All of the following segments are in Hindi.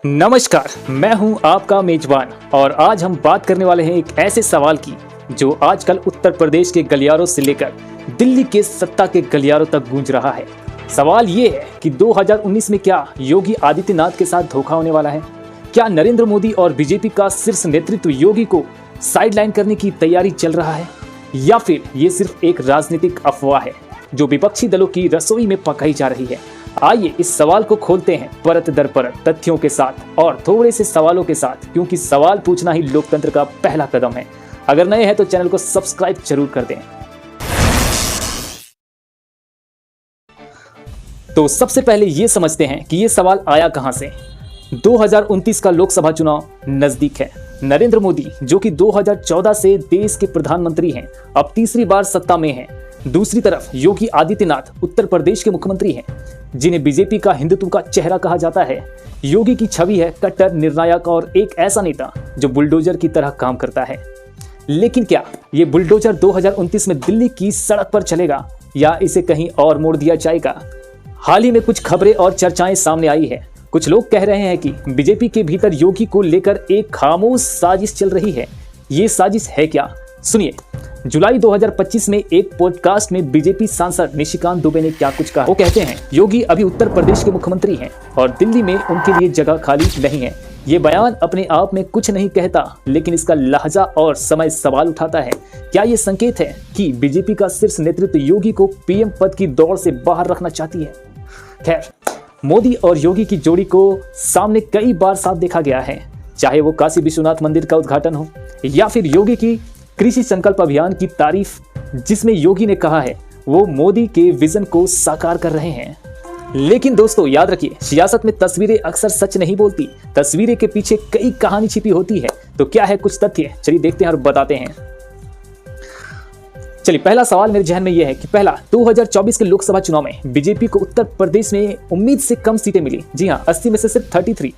नमस्कार, मैं हूं आपका मेजबान और आज हम बात करने वाले हैं एक ऐसे सवाल की जो आजकल उत्तर प्रदेश के गलियारों से लेकर दिल्ली के सत्ता के गलियारों तक गूंज रहा है। सवाल ये है कि 2019 में क्या योगी आदित्यनाथ के साथ धोखा होने वाला है? क्या नरेंद्र मोदी और बीजेपी का शीर्ष नेतृत्व योगी को साइडलाइन करने की तैयारी चल रहा है, या फिर ये सिर्फ एक राजनीतिक अफवाह है जो विपक्षी दलों की रसोई में पकाई जा रही है? आइए इस सवाल को खोलते हैं परत दर परत तथ्यों के साथ और थोड़े से सवालों के साथ, क्योंकि सवाल पूछना ही लोकतंत्र का पहला कदम है। अगर नए हैं तो चैनल को सब्सक्राइब जरूर कर दें। तो सबसे पहले ये समझते हैं कि ये सवाल आया कहां से। 2029 का लोकसभा चुनाव नजदीक है। नरेंद्र मोदी, जो कि 2014 से देश के प्रधानमंत्री हैं, अब तीसरी बार सत्ता में हैं। दूसरी तरफ योगी आदित्यनाथ उत्तर प्रदेश के मुख्यमंत्री हैं, जिन्हें बीजेपी का हिंदुत्व का चेहरा कहा जाता है। योगी की छवि है कट्टर, निर्णायक और एक ऐसा नेता जो बुलडोजर की तरह काम करता है। लेकिन क्या ये बुलडोजर 2029 में दिल्ली की सड़क पर चलेगा या इसे कहीं और मोड़ दिया जाएगा? हाल ही में कुछ खबरें और चर्चाएं सामने आई है। कुछ लोग कह रहे हैं कि बीजेपी के भीतर योगी को लेकर एक खामोश साजिश चल रही है। ये साजिश है क्या? सुनिए। जुलाई 2025 में एक पॉडकास्ट में बीजेपी सांसद निशिकांत दुबे ने क्या कुछ कहा। वो कहते हैं, योगी अभी उत्तर प्रदेश के मुख्यमंत्री हैं और दिल्ली में उनके लिए जगह खाली नहीं है। ये बयान अपने आप में कुछ नहीं कहता, लेकिन इसका लहजा और समय सवाल उठाता है। क्या ये संकेत है कि बीजेपी का शीर्ष नेतृत्व योगी को पीएम पद की दौड़ से बाहर रखना चाहती है? खैर, मोदी और योगी की जोड़ी को सामने कई बार साफ देखा गया है, चाहे वो काशी विश्वनाथ मंदिर का उद्घाटन हो या फिर योगी की कृषि संकल्प अभियान की तारीफ, जिसमें योगी ने कहा है वो मोदी के विजन को साकार कर रहे हैं। लेकिन दोस्तों याद रखिए, सियासत में तस्वीरें अक्सर सच नहीं बोलती। तस्वीरें के पीछे कई कहानी छिपी होती है। तो क्या है कुछ तथ्य? चलिए देखते हैं और बताते हैं। चलिए, पहला सवाल मेरे जहन में यह है कि पहला, 2024 के लोकसभा चुनाव में बीजेपी को उत्तर प्रदेश में उम्मीद से कम सीटें मिली। जी हां, 80 में से सिर्फ 33।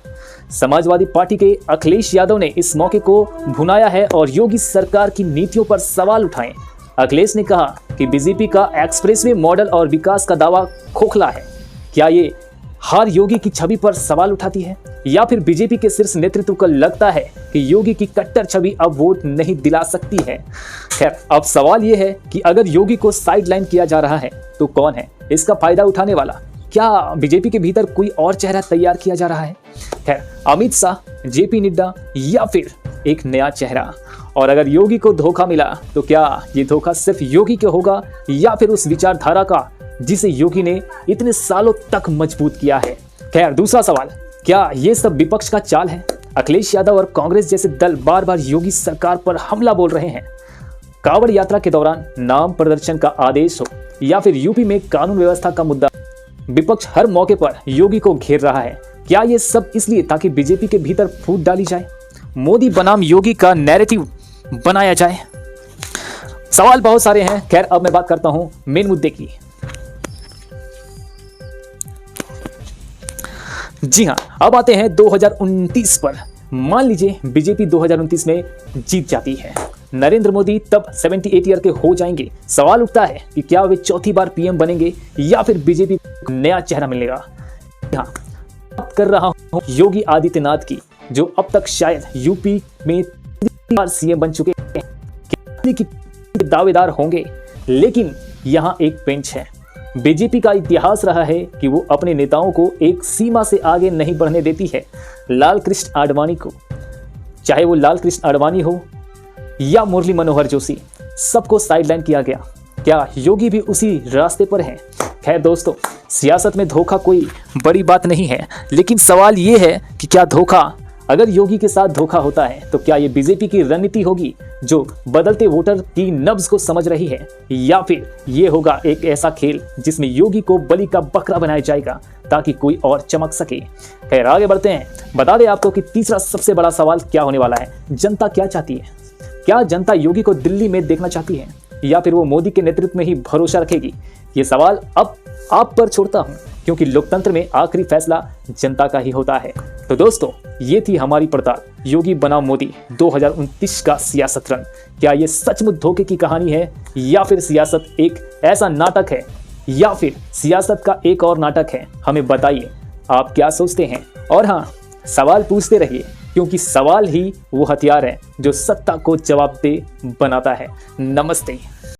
समाजवादी पार्टी के अखिलेश यादव ने इस मौके को भुनाया है और योगी सरकार की नीतियों पर सवाल उठाए। अखिलेश ने कहा कि बीजेपी का एक्सप्रेसवे मॉडल और विकास का दावा खोखला है। क्या ये हार योगी की छवि पर सवाल उठाती है, या फिर बीजेपी के शीर्ष नेतृत्व को लगता है कि योगी की कट्टर छवि अब वोट नहीं दिला सकती है? खैर, अब सवाल यह है कि अगर योगी को साइडलाइन किया जा रहा है तो कौन है इसका फायदा उठाने वाला? क्या बीजेपी के भीतर कोई और चेहरा तैयार किया जा रहा है? खैर, अमित शाह, जेपी नड्डा या फिर एक नया चेहरा? और अगर योगी को धोखा मिला तो क्या ये धोखा सिर्फ योगी के होगा या फिर उस विचारधारा का जिसे योगी ने इतने सालों तक मजबूत किया है? खैर, दूसरा सवाल, क्या ये सब विपक्ष का चाल है? अखिलेश यादव और कांग्रेस जैसे दल बार बार योगी सरकार पर हमला बोल रहे हैं। कांवड़ यात्रा के दौरान नाम प्रदर्शन का आदेश हो या फिर यूपी में कानून व्यवस्था का मुद्दा, विपक्ष हर मौके पर योगी को घेर रहा है। क्या ये सब इसलिए ताकि बीजेपी के भीतर फूट डाली जाए, मोदी बनाम योगी का नैरेटिव बनाया जाए? सवाल बहुत सारे हैं। खैर, अब मैं बात करता हूं मेन मुद्दे की। जी हां, अब आते हैं 2029 पर। मान लीजिए बीजेपी 2029 में जीत जाती है, नरेंद्र मोदी तब 78 ईयर के हो जाएंगे। सवाल उठता है कि क्या वे चौथी बार पीएम बनेंगे या फिर बीजेपी को नया चेहरा मिलेगा? हाँ, बात कर रहा हूं योगी आदित्यनाथ की, जो अब तक शायद यूपी में 3 बार सीएम बन चुके हैं, कि दावेदार होंगे। लेकिन यहाँ एक पेंच है। बीजेपी का इतिहास रहा है कि वो अपने नेताओं को एक सीमा से आगे नहीं बढ़ने देती है। लाल कृष्ण आडवाणी को, चाहे वो लाल कृष्ण आडवाणी हो या मुरली मनोहर जोशी, सबको साइडलाइन किया गया। क्या योगी भी उसी रास्ते पर हैं? खैर दोस्तों, सियासत में धोखा कोई बड़ी बात नहीं है, लेकिन सवाल ये है कि क्या धोखा, अगर योगी के साथ धोखा होता है तो क्या ये बीजेपी की रणनीति होगी जो बदलते वोटर की नब्ज को समझ रही है, या फिर ये होगा एक ऐसा खेल जिसमें योगी को बलि का बकरा बनाया जाएगा ताकि कोई और चमक सके? खैर, आगे बढ़ते हैं। बता दें आपको कि तीसरा सबसे बड़ा सवाल क्या होने वाला है। जनता क्या चाहती है? क्या जनता योगी को दिल्ली में देखना चाहती है या फिर वो मोदी के नेतृत्व में ही भरोसा रखेगी? ये सवाल अब आप पर छोड़ता हूं, क्योंकि लोकतंत्र में आखिरी फैसला जनता का ही होता है। तो दोस्तों, ये थी हमारी पड़ताल योगी बनाम मोदी 2029 का सियासत रंग। क्या ये सचमुच धोखे की कहानी है या फिर सियासत एक ऐसा नाटक है या फिर सियासत का एक और नाटक है? हमें बताइए आप क्या सोचते हैं। और हाँ, सवाल पूछते रहिए, क्योंकि सवाल ही वो हथियार है जो सत्ता को जवाबदेह बनाता है। नमस्ते।